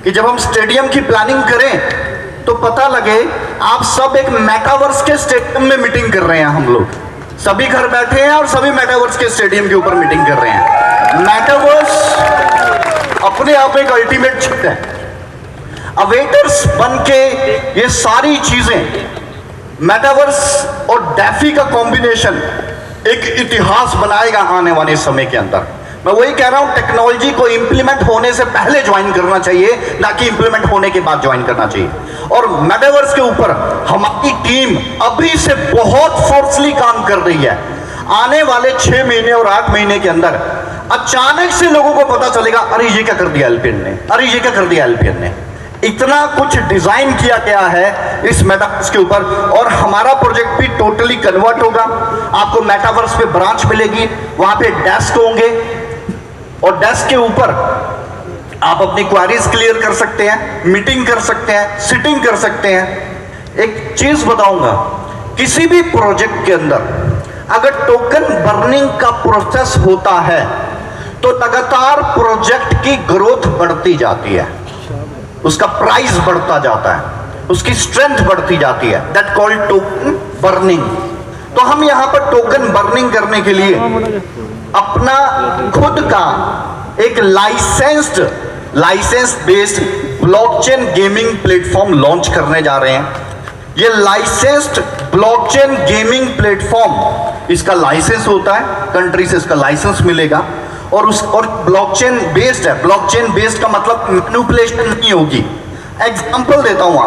कि जब हम स्टेडियम की प्लानिंग करें तो पता लगे आप सब एक मेटावर्स के स्टेडियम में मीटिंग कर रहे हैं। हम लोग सभी घर बैठे हैं और सभी मेटावर्स के स्टेडियम के ऊपर मीटिंग कर रहे हैं। मेटावर्स अपने आप एक अल्टीमेट शिफ्ट है। अवेटर्स बन के ये सारी चीजें, मेटावर्स और डैफी का कॉम्बिनेशन एक इतिहास बनाएगा आने वाले समय के अंदर। मैं वही कह रहा हूं, टेक्नोलॉजी को इंप्लीमेंट होने से पहले ज्वाइन करना चाहिए, ना कि इंप्लीमेंट होने के बाद ज्वाइन करना चाहिए। और मेटावर्स के ऊपर हमारी टीम अभी से बहुत फोर्सली काम कर रही है। आने वाले 6 महीने और 8 महीने के अंदर अचानक से लोगों को पता चलेगा, अरे ये क्या कर दिया एलपीएन ने, अरे ये क्या कर दिया एलपीएन ने। इतना कुछ डिजाइन किया गया है इस मेटावर्स के ऊपर, और हमारा प्रोजेक्ट भी टोटली कन्वर्ट होगा। आपको मेटावर्स पे ब्रांच मिलेगी, वहां पे डेस्क होंगे और डेस्क के ऊपर आप अपनी क्वेरीज क्लियर कर सकते हैं, मीटिंग कर सकते हैं, सिटिंग कर सकते हैं। एक चीज बताऊंगा, किसी भी प्रोजेक्ट के अंदर अगर टोकन बर्निंग का प्रोसेस होता है तो लगातार प्रोजेक्ट की ग्रोथ बढ़ती जाती है, उसका प्राइस बढ़ता जाता है, उसकी स्ट्रेंथ बढ़ती जाती है। That called token burning. तो हम यहां पर टोकन बर्निंग करने के लिए अपना खुद का एक licence based blockchain gaming platform launch करने जा रहे हैं। ये लाइसेंस्ड ब्लॉकचेन गेमिंग प्लेटफॉर्म, इसका लाइसेंस होता है, कंट्री से इसका लाइसेंस मिलेगा और ब्लॉकचेन बेस्ड है। ब्लॉकचेन बेस्ड का मतलब मैनिपुलेशन नहीं होगी। एग्जांपल देता हूं,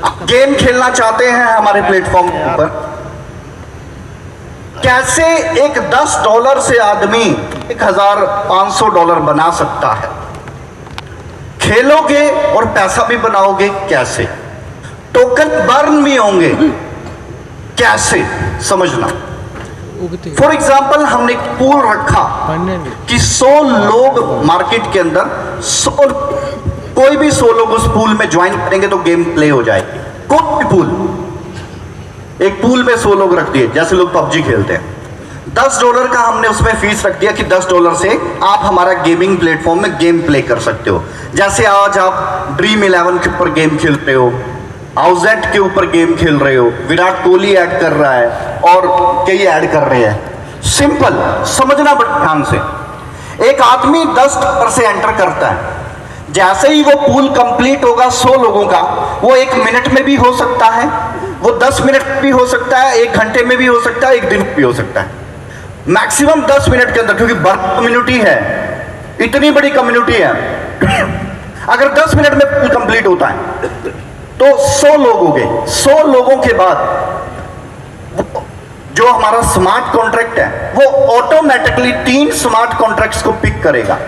आप गेम खेलना चाहते हैं हमारे प्लेटफॉर्म के ऊपर, कैसे एक $10 से आदमी $1,500 बना सकता है। खेलोगे और पैसा भी बनाओगे कैसे, टोकन बर्न भी होंगे कैसे, समझना। फॉर एग्जाम्पल हमने एक पूल रखा कि 100 लोग मार्केट के अंदर, कोई भी 100 लोग उस पूल में ज्वाइन करेंगे तो गेम प्ले हो जाएगी। कोई भी पूल, एक पूल में 100 लोग रख दिए, जैसे लोग पबजी खेलते हैं। $10 का हमने उसमें फीस रख दिया कि $10 से आप हमारा गेमिंग प्लेटफॉर्म में गेम प्ले कर सकते हो। जैसे आज आप ड्रीम 11 के ऊपर गेम खेल रहे हो, हाउसेट के ऊपर गेम खेल रहे हो, विराट कोहली ऐड कर रहा है और कई ऐड कर रहे हैं। सिंपल, समझना बड़ा ध्यान से। एक आदमी $10 से एंटर करता है, जैसे ही वो पूल कंप्लीट होगा 100 लोगों का, वो 1 मिनट में भी हो सकता है, वो 10 मिनट में भी हो सकता है, 1 घंटे में भी हो सकता है, 1 दिन में भी हो सकता है। मैक्सिमम 10 मिनट के अंदर, क्योंकि बड़ी कम्युनिटी है, इतनी बड़ी कम्युनिटी है। अगर 10 मिनट में पूल कंप्लीट होता है तो 100 लोग हो गए। 100 लोगों के बाद जो हमारा स्मार्ट कॉन्ट्रैक्ट है वो ऑटोमेटिकली 3 स्मार्ट कॉन्ट्रैक्ट्स को पिक करेगा।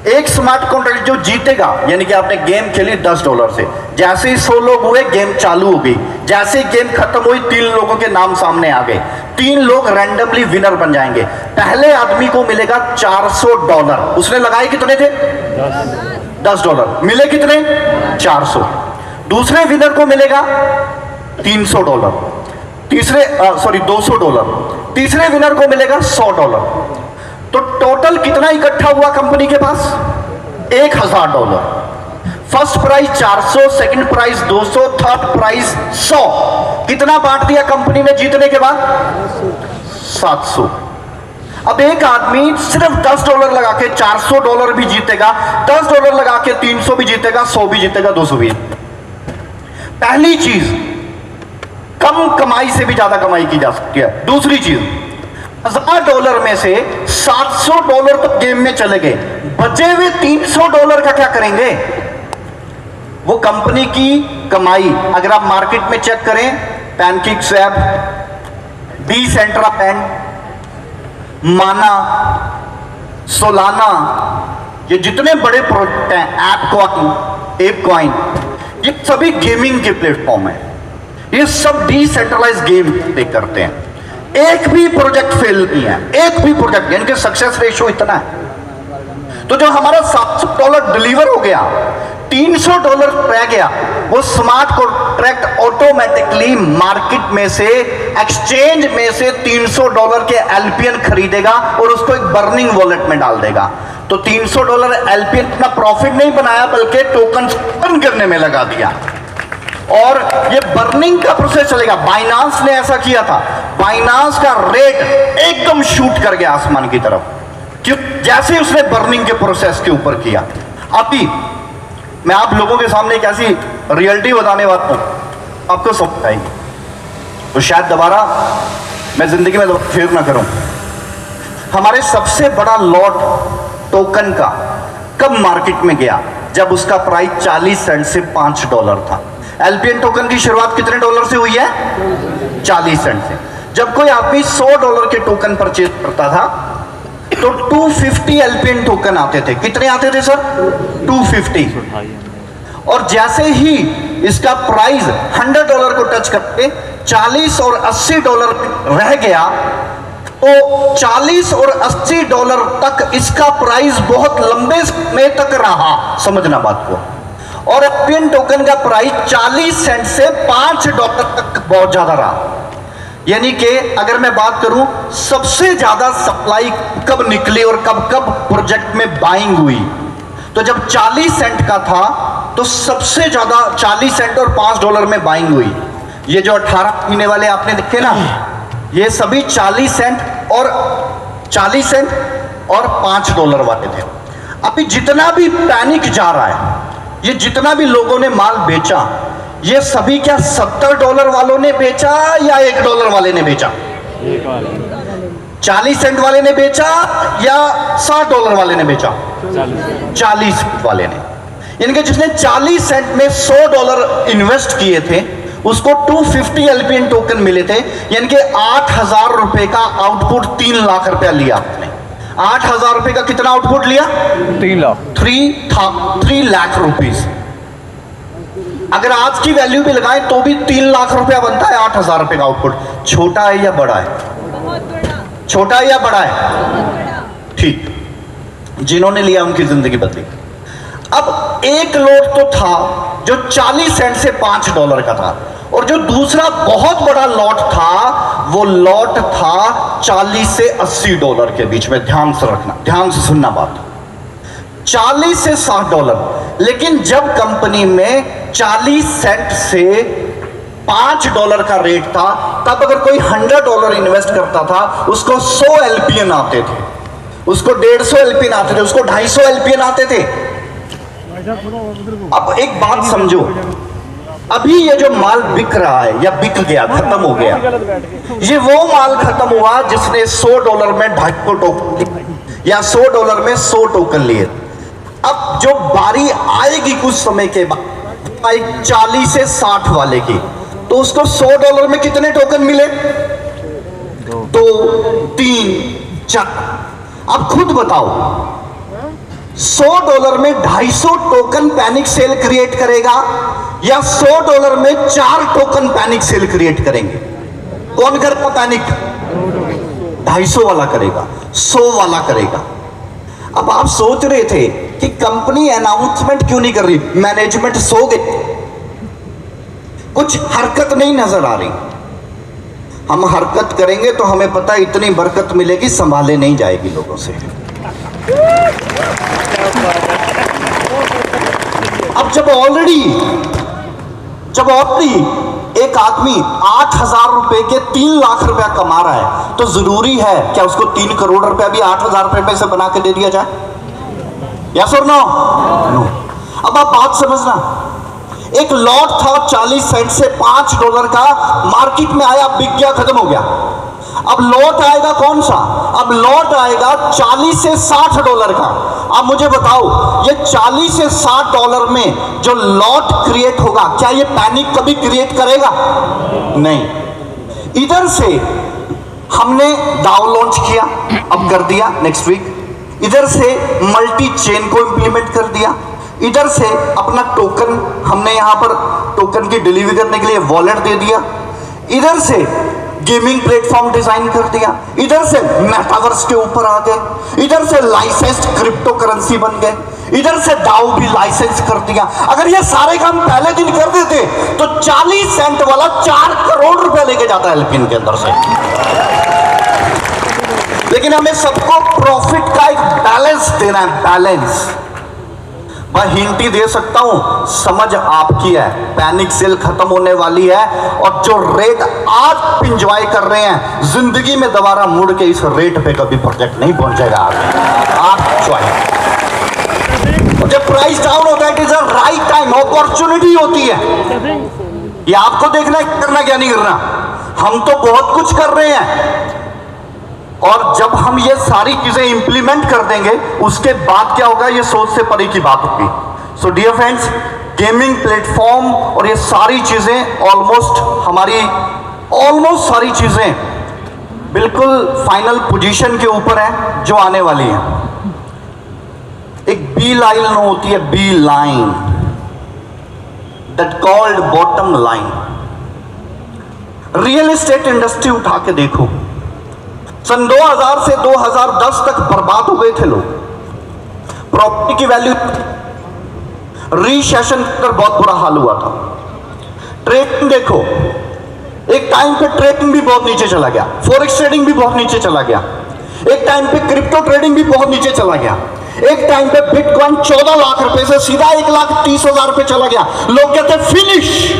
एक स्मार्ट कॉन्ट्रैक्ट जो जीतेगा, यानी कि आपने गेम खेली $10 से, जैसे ही 100 लोग हुए गेम चालू हो गई, जैसे ही गेम खत्म हुई 3 लोगों के नाम सामने आ गए, 3 लोग रैंडमली विनर बन जाएंगे। पहले आदमी को मिलेगा $400। उसने लगाए कितने थे? $10। मिले कितने? 400। दूसरे विनर को मिलेगा $300, $200। तीसरे विनर को मिलेगा $100। तो टोटल कितना इकट्ठा हुआ कंपनी के पास? $1000। First prize 400, second prize 200, third prize 100। कितना बांट दिया कंपनी ने जीतने के बाद? 700। अब एक आदमी सिर्फ $10 लगा के $400 भी जीतेगा, $10 लगा के 300 भी जीतेगा, 100 भी जीतेगा, 200 भी। पहली चीज, कम कमाई से भी ज्यादा कमाई की जा सकती है। दूसरी चीज, $1000 में से $700 तो गेम में चले गए, बचे हुए $300 का क्या करेंगे? वो कंपनी की कमाई। अगर आप मार्केट में चेक करें, पैनकेकस्वैप, डिसेंट्रालैंड, माना, सोलाना, ये जितने बड़े प्रोजेक्ट हैं, ऐपक्वाइन, एप कॉइन, ये सभी गेमिंग के प्लेटफॉर्म है। ये सब डिसेंट्रलाइज गेम प्ले करते हैं। एक भी प्रोजेक्ट फेल नहीं है, एक भी प्रोजेक्ट, यानी कि सक्सेस रेशियो इतना है। तो जो हमारा $700 डिलीवर हो गया, $300 रह गया, वो स्मार्ट कॉन्ट्रैक्ट ऑटोमेटिकली मार्केट में से, एक्सचेंज में से $300 के एलपीएन खरीदेगा और उसको एक बर्निंग वॉलेट में डाल देगा। तो $300 एलपीएन अपना प्रॉफिट नहीं बनाया, बल्कि टोकन बर्न करने में लगा दिया। और ये बर्निंग का प्रोसेस चलेगा। बाइनांस ने ऐसा किया था, बाइनांस का रेट एकदम शूट कर गया आसमान की तरफ, क्यों? जैसे उसने बर्निंग के प्रोसेस के ऊपर किया। अभी मैं आप लोगों के सामने एक ऐसी रियलिटी बताने वाला हूं, आपको समझ आएगी, तो शायद दोबारा मैं जिंदगी में फेल ना करूं। हमारे सबसे बड़ा लॉट टोकन का कब मार्केट में गया? जब उसका प्राइस 40 सेंट से $5 था। एलपीएन टोकन की शुरुआत कितने डॉलर से हुई है? 40 सेंट से। जब कोई आदमी $100 के टोकन परचेज करता था तो 250 एलपीएन टोकन आते थे। कितने आते थे सर? 250। और जैसे ही इसका प्राइस $100 को टच करके $40 और $80 रह गया, तो $40 और $80 तक इसका प्राइस बहुत लंबे समय तक रहा। समझना बात को। और एलपीएन टोकन का प्राइस 40 सेंट से $5 तक बहुत ज्यादा रहा। यानी कि अगर मैं बात करूं सबसे ज्यादा सप्लाई कब निकली और कब कब प्रोजेक्ट में बाइंग हुई, तो जब 40 सेंट का था तो सबसे ज्यादा 40 सेंट और $5 में बाइंग हुई। ये जो 18 महीने वाले आपने देखे ना, ये सभी 40 सेंट और $5 वाले थे। अभी जितना भी पैनिक जा रहा है, ये जितना भी लोगों ने माल बेचा, ये सभी क्या $70 वालों ने बेचा या $1 वाले ने बेचा? 40 सेंट वाले ने बेचा या $60 वाले ने बेचा? 40 वाले ने। यानी कि जिसने 40 सेंट में $100 इन्वेस्ट किए थे, उसको 250 एलपीएन टोकन मिले थे। यानी कि 8,000 रुपए का आउटपुट 3 लाख रुपया लिया आपने। 8,000 रुपए का कितना आउटपुट लिया? 3 लाख रुपीस। अगर आज की वैल्यू भी लगाएं तो भी 3 लाख रुपया बनता है 8,000 रुपए का आउटपुट। छोटा है या बड़ा है? छोटा है या बड़ा है? ठीक। जिन्होंने लिया उनकी जिंदगी बदली। अब एक लॉट तो था जो 40 सेंट से $5 का था, और जो दूसरा बहुत बड़ा लॉट था, वो लॉट था 40 से $80 के बीच में। ध्यान से रखना, ध्यान से सुनना बात। 40 से $60। लेकिन जब कंपनी में 40 सेंट से $5 का रेट था, तब अगर कोई $100 इन्वेस्ट करता था, उसको 100 एलपीएन आते थे, उसको 150 एलपीएन आते थे, उसको 250 एलपीएन आते थे। अब एक बात समझो, अभी ये जो माल बिक रहा है या बिक गया, खत्म हो गया, ये वो माल खत्म हुआ जिसने $100 में 250 टोकन या $100 में 100 टोकन लिए। अब जो बारी आएगी कुछ समय के बाद 40 से 60 वाले की, तो उसको $100 में कितने टोकन मिले? 2, 3, 4। अब खुद बताओ, $100 में 250 टोकन पैनिक सेल क्रिएट करेगा या $100 में 4 टोकन पैनिक सेल क्रिएट करेंगे? कौन करेगा पैनिक? 250 वाला करेगा, 100 वाला करेगा। अब आप सोच रहे थे कि कंपनी अनाउंसमेंट क्यों नहीं कर रही, मैनेजमेंट सो गए, कुछ हरकत नहीं नजर आ रही। हम हरकत करेंगे तो हमें पता है इतनी बरकत मिलेगी, संभाले नहीं जाएगी लोगों से। अब जब ऑलरेडी एक आदमी 8,000 रुपए के 3 लाख रुपया कमा रहा है, तो जरूरी है क्या उसको 3 करोड़ रुपया भी 8,000 रुपए से बना के दे दिया जाए? यस और नो? अब आप बात समझना, एक लॉट था 40 सेंट से $5 का, मार्केट में आया, बिक गया, खत्म हो गया। अब लॉट आएगा कौन सा? अब लॉट आएगा 40 से $60 का। अब मुझे बताओ, ये 40 से $60 में जो लॉट क्रिएट होगा, क्या ये पैनिक कभी क्रिएट करेगा? नहीं। इधर से हमने डाउ लॉन्च किया, अब कर दिया नेक्स्ट वीक। इधर से मल्टी चेन को इंप्लीमेंट कर दिया। इधर से अपना टोकन हमने यहां पर टोकन की डिलीवरी करने के लिए वॉलेट दे दिया, इधर से गेमिंग प्लेटफॉर्म डिजाइन कर दिया, इधर से मेटावर्स के ऊपर आ गए, इधर से लाइसेंस्ड क्रिप्टो करेंसी बन गए, इधर से दाऊ भी लाइसेंस कर दिया। अगर ये सारे काम पहले दिन कर देते तो 40 सेंट वाला 4 करोड़ रुपए लेके जाता है एल्पिन के अंदर से। लेकिन हमें सबको प्रॉफिट का एक बैलेंस देना है, बैलेंस। मैं हिंट ही दे सकता हूं, समझ आपकी है, पैनिक सेल खत्म होने वाली है और जो रेट आज एंजॉय कर रहे हैं जिंदगी में दोबारा मुड़ के इस रेट पे कभी प्रोजेक्ट नहीं पहुंचेगा। आप चॉइस, जब प्राइस डाउन होता है it is a right time, opportunity होती है। ये आपको देखना है करना क्या नहीं करना। हम तो बहुत कुछ कर रहे हैं और जब हम ये सारी चीजें इंप्लीमेंट कर देंगे उसके बाद क्या होगा ये सोच से परे की बात होगी। So dear friends, gaming platform और ये सारी चीजें ऑलमोस्ट सारी चीजें बिल्कुल फाइनल पोजीशन के ऊपर है जो आने वाली है। एक बी लाइन होती है, B line that called bottom line. Real estate industry उठा के देखो, सन 2000 से 2010 तक बर्बाद हो गए थे लोग। प्रॉपर्टी की वैल्यू, रिसेशन कर बहुत बुरा हाल हुआ था। ट्रेडिंग देखो, एक टाइम पे ट्रेडिंग भी बहुत नीचे चला गया, फॉरेक्स ट्रेडिंग भी बहुत नीचे चला गया, एक टाइम पे क्रिप्टो ट्रेडिंग भी बहुत नीचे चला गया, एक टाइम पे बिटकॉइन 14 लाख रुपए से सीधा 1,30,000 रुपए चला गया। लोग कहते फिनिश।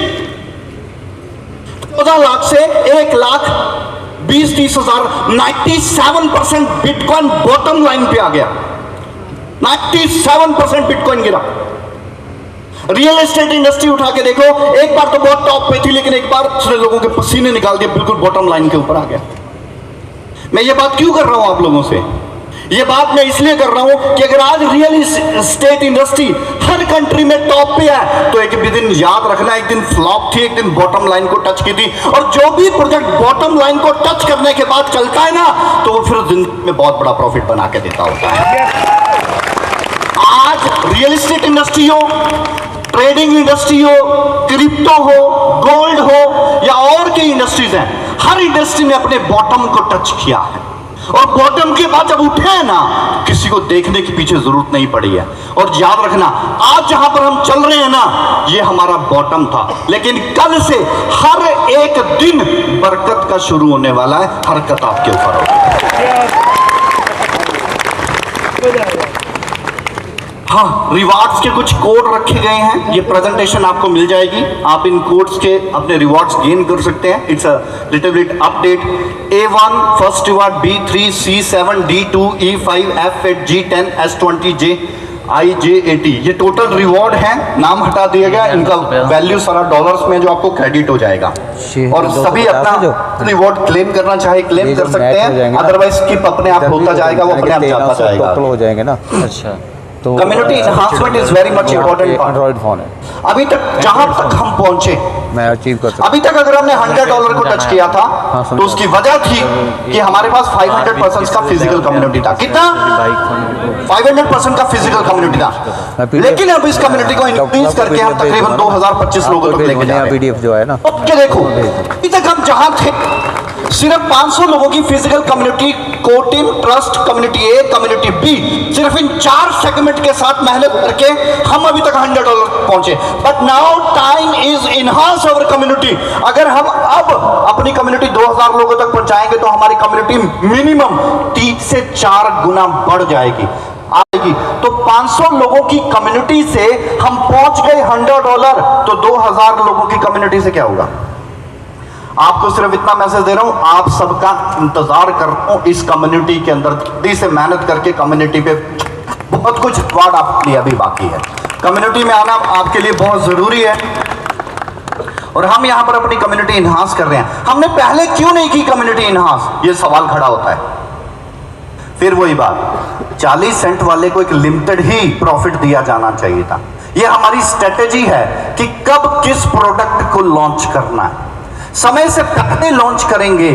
14 लाख से 1,20,30,000, 97% बिटकॉइन बॉटम लाइन पे आ गया। 97% बिटकॉइन गिरा। रियल एस्टेट इंडस्ट्री उठा के देखो, एक बार तो बहुत टॉप पे थी लेकिन एक बार उसने लोगों के पसीने निकाल दिए, बिल्कुल बॉटम लाइन के ऊपर आ गया। मैं ये बात क्यों कर रहा हूं आप लोगों से? ये बात मैं इसलिए कर रहा हूं कि अगर आज रियल एस्टेट इंडस्ट्री हर कंट्री में टॉप पे है तो एक भी दिन याद रखना, एक दिन फ्लॉप थी, एक दिन बॉटम लाइन को टच की थी। और जो भी प्रोजेक्ट बॉटम लाइन को टच करने के बाद चलता है ना तो वो फिर जिंदगी में बहुत बड़ा प्रॉफिट बना के देता होता है। आज रियल एस्टेट इंडस्ट्री हो, ट्रेडिंग इंडस्ट्री हो, क्रिप्टो हो, गोल्ड हो या और की इंडस्ट्रीज हैं, हर इंडस्ट्री ने अपने बॉटम को टच किया है। और बॉटम के बाद जब उठे हैं ना तो किसी को देखने की पीछे जरूरत नहीं पड़ी है। और याद रखना, आज जहां पर हम चल रहे हैं ना ये हमारा बॉटम था, लेकिन कल से हर एक दिन बरकत का शुरू होने वाला है। हरकत आपके ऊपर होगी। हाँ, रिवार्ड्स के कुछ कोड रखे गए हैं, ये प्रेजेंटेशन आपको मिल जाएगी, आप इन कोड्स के अपने रिवार्ड्स गेन कर सकते हैं। It's a little bit update. A1 first reward, B3 C7 D2 E5 F8 G10 S20 JIJ80, ये टोटल रिवॉर्ड है। नाम हटा दिया गया, इनका वैल्यू सारा डॉलर्स में जो आपको क्रेडिट हो जाएगा। और सभी अपना रिवॉर्ड क्लेम करना चाहे क्लेम कर सकते हैं, अदरवाइज स्किप अपने आप होता जाएगा, वो अपने आप जाता जाएगा। टोटल हो जाएंगे ना। अच्छा, community enhancement is very much important. Android phone है। अभी तक जहां तक हम पहुंचे, मैं अचीव कर सकता। अभी तक अगर हमने $100 को टच किया था तो उसकी वजह थी कि हमारे पास 500% का फिजिकल कम्युनिटी था। कितना? 500% का फिजिकल कम्युनिटी था। लेकिन अब इस कम्युनिटी को इंक्रीज करके हम तकरीबन 2025 लोगों तक लेके जा रहे हैं। PDF जो है ना, ओके देखो, अभी तक हम जहां थे सिर्फ 500 लोगों की physical community, core team, trust, community A, community B, सिर्फ इन 4 सेगमेंट के साथ मेहनत करके हम अभी तक $100 पहुंचे। But now time is enhance our community. अगर हम अब अपनी कम्युनिटी 2000 लोगों तक पहुंचाएंगे तो हमारी कम्युनिटी मिनिमम 3 से 4 गुना बढ़ जाएगी। तो 500 लोगों की कम्युनिटी से हम पहुंच गए $100, तो 2000 लोगों की कम्युनिटी से क्या होगा? आपको सिर्फ इतना मैसेज दे रहा हूं, आप सबका इंतजार कर रहा हूं इस कम्युनिटी के अंदर। जल्दी से मेहनत करके कम्युनिटी पे बहुत कुछ रिवार्ड आपके लिए अभी बाकी है। कम्युनिटी में आना आपके लिए बहुत जरूरी है और हम यहां पर अपनी कम्युनिटी इनहांस कर रहे हैं। हमने पहले क्यों नहीं की कम्युनिटी इनहांस, ये सवाल खड़ा होता है। फिर वही बात, 40 सेंट वाले को एक लिमिटेड ही प्रॉफिट दिया जाना चाहिए था। यह हमारी स्ट्रेटेजी है कि कब किस प्रोडक्ट को लॉन्च करना है। समय से पहले लॉन्च करेंगे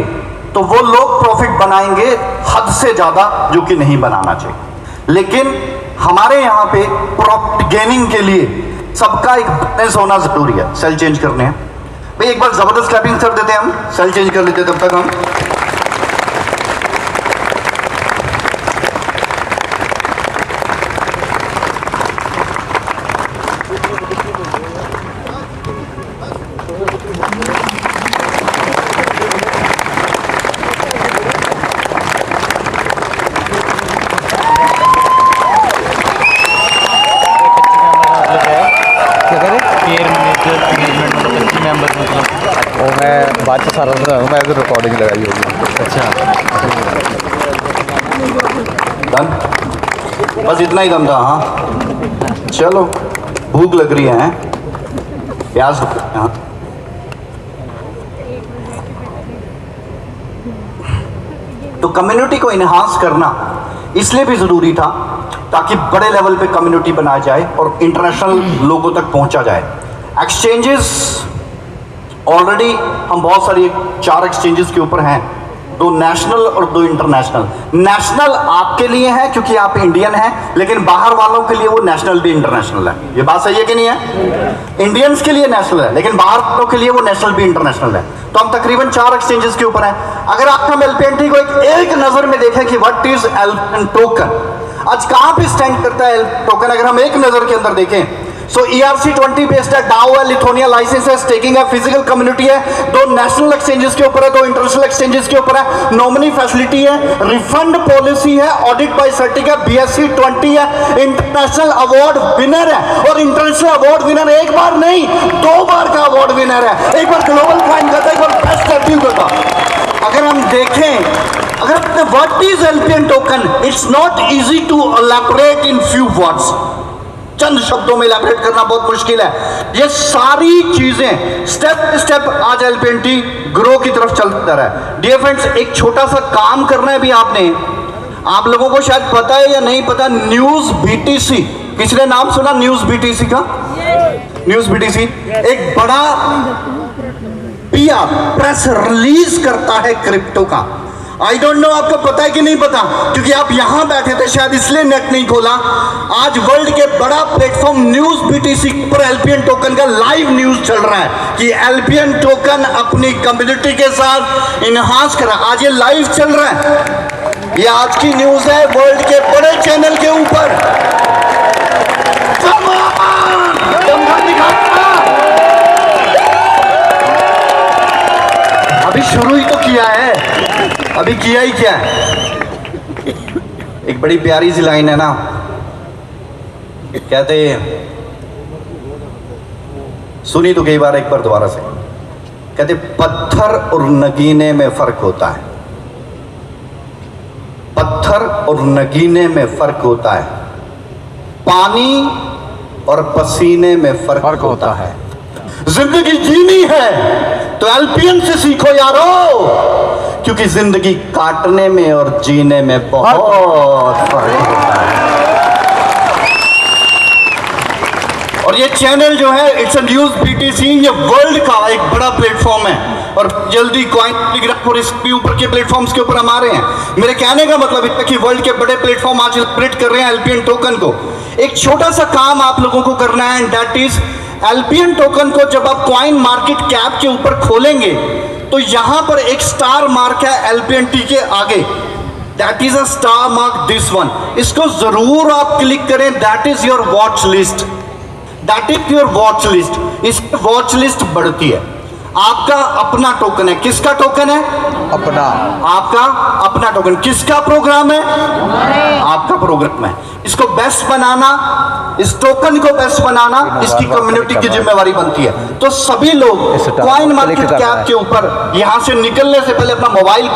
तो वो लोग प्रॉफिट बनाएंगे हद से ज्यादा, जो कि नहीं बनाना चाहिए। लेकिन हमारे यहाँ पे प्रॉफिट गेनिंग के लिए सबका एक बिजनेस होना जरूरी है। सेल चेंज करने हैं भाई, एक बार जबरदस्त क्लैपिंग कर देते हैं, हम सेल चेंज कर लेते हैं तब तक हम। वो मैं बाद में सारा मैं तो रिकॉर्डिंग लगाई होगी। अच्छा, डन, बस इतना ही दम था। हाँ चलो, भूख लग रही है, प्याज हाँ। तो कम्युनिटी को इन्हांस करना इसलिए भी ज़रूरी था ताकि बड़े लेवल पे कम्युनिटी बनाया जाए और इंटरनेशनल लोगों तक पहुंचा जाए। एक्सचेंजेस ऑलरेडी हम बहुत सारी 4 एक्सचेंजेस के ऊपर हैं, 2 नेशनल और 2 इंटरनेशनल। नेशनल आपके लिए है क्योंकि आप इंडियन हैं, लेकिन बाहर वालों के लिए वो नेशनल भी इंटरनेशनल है। ये बात सही है कि नहीं है? इंडियंस के लिए नेशनल है, लेकिन बाहर वालों के लिए वो नेशनल भी इंटरनेशनल है। तो हम तकरीबन 4 एक्सचेंजेस के ऊपर हैं। अगर आप हम एलपीएनटी को एक नज़र में देखें कि व्हाट इज एलपीएन टोकन, आज कहाँ पे स्टैंड करता है टोकन, अगर हम एक नज़र के अंदर देखें सो ERC20 बेस्ड है, डाओ है, लिथुआनिया लाइसेंस है, स्टेकिंग है, फिजिकल कम्युनिटी है, 2 नेशनल एक्सचेंजेस के ऊपर है, 2 इंटरनेशनल एक्सचेंजेस के ऊपर है, नॉमिनी फैसिलिटी है, रिफंड पॉलिसी है, ऑडिट बाय सर्टिफिकेट BSc20 है, इंटरनेशनल अवार्ड विनर है। और इंटरनेशनल अवार्ड विनर एक बार नहीं 2 बार का अवार्ड विनर है। एक बार ग्लोबल क्लाइंट करता है, एक बार बेस्ट एलपीएन करता। अगर हम देखें, अगर what is LPN token, it's not easy to elaborate in few words. चंद शब्दों में इलैबोरेट करना बहुत मुश्किल है। ये सारी चीजें स्टेप बाय स्टेप आज एलपीएनटी ग्रो की तरफ चलता रहा है। डियर फ्रेंड्स, एक छोटा सा काम करना है भी आपने, आप लोगों को शायद पता है या नहीं पता, न्यूज बीटीसी, किसी ने नाम सुना न्यूज बीटीसी का? न्यूज बीटीसी एक बड़ा प्रेस रिलीज करता है क्रिप्टो का। आई डोंट नो आपको पता है कि नहीं पता, क्योंकि आप यहां बैठे थे शायद इसलिए नेट नहीं खोला। आज वर्ल्ड के बड़ा प्लेटफॉर्म न्यूज बीटीसी पर एलपीएन टोकन का लाइव न्यूज चल रहा है कि एलपीएन टोकन अपनी कम्युनिटी के साथ इन्हांस करा। आज ये लाइव चल रहा है, ये आज की न्यूज है वर्ल्ड के बड़े चैनल के ऊपर। अभी शुरू ही तो किया है, अभी किया ही क्या है। एक बड़ी प्यारी सी लाइन है ना, कहते सुनी तो कई बार, एक बार दोबारा से कहते, पत्थर और नगीने में फर्क होता है, पत्थर और नगीने में फर्क होता है, पानी और पसीने में फर्क होता है। जिंदगी जीनी है तो एलपीएन से सीखो यारो, क्योंकि जिंदगी काटने में और जीने में बहुत फर्क होता है। और ये चैनल जो है इट्स अ न्यूज बीटीसी, ये वर्ल्ड का एक बड़ा प्लेटफॉर्म है और जल्दी कॉइनटेलीग्राफ और इसके ऊपर के प्लेटफॉर्म्स के ऊपर हम आ रहे हैं। मेरे कहने का मतलब है कि वर्ल्ड के बड़े प्लेटफॉर्म आज ऑपरेट कर रहे हैं एलपीएन टोकन को। एक छोटा सा काम आप लोगों को करना है, and that is LPN token को जब आप कॉइन मार्केट कैप के ऊपर खोलेंगे तो यहां पर एक स्टार मार्क है एलपीएनटी के आगे, that is a star mark, this one. इसको जरूर आप क्लिक करें, that is your watch list, that is your watch list. इस वॉच लिस्ट बढ़ती है। आपका अपना टोकन है, किसका टोकन है? अपना, आपका अपना टोकन। किसका प्रोग्राम है? आपका प्रोग्राम है। इसको बेस्ट बनाना, इस टोकन को बेस्ट बनाना इसकी कम्युनिटी की जिम्मेवारी बनती है। तो सभी लोग कॉइन मार्केट कैप के ऊपर यहां से निकलने से पहले अपना मोबाइल